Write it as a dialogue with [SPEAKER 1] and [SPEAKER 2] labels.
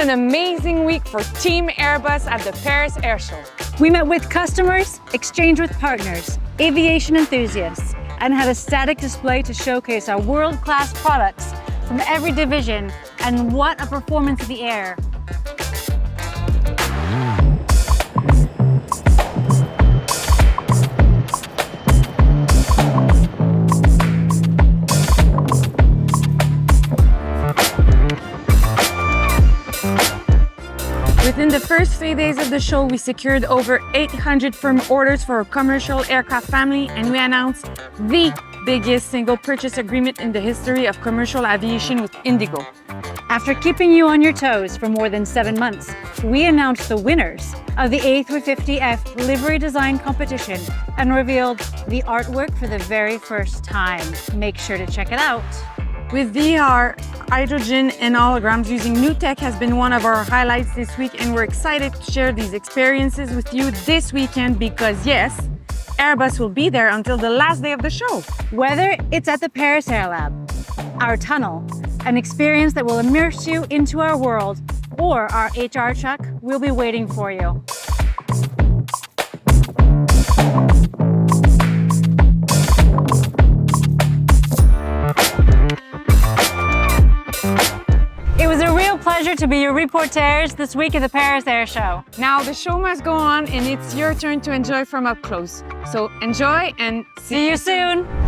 [SPEAKER 1] an amazing week for Team Airbus at the Paris Airshow.
[SPEAKER 2] We met with customers, exchanged with partners, aviation enthusiasts, and had a static display to showcase our world-class products from every division, and what a performance of the air.
[SPEAKER 1] Within the first 3 days of the show, we secured over 800 firm orders for our commercial aircraft family, and we announced the biggest single purchase agreement in the history of commercial aviation with Indigo.
[SPEAKER 2] After keeping you on your toes for more than 7 months, we announced the winners of the A350F livery design competition and revealed the artwork for the very first time. Make sure to check it out.
[SPEAKER 1] With VR, hydrogen and holograms using new tech has been one of our highlights this week, and we're excited to share these experiences with you this weekend because yes, Airbus will be there until the last day of the show.
[SPEAKER 2] Whether it's at the Paris Air Lab, our tunnel, an experience that will immerse you into our world, or our HR truck, we'll be waiting for you. It was a real pleasure to be your reporters this week at the Paris Air Show.
[SPEAKER 1] Now the show must go on and it's your turn to enjoy from up close. So enjoy and
[SPEAKER 2] See you soon!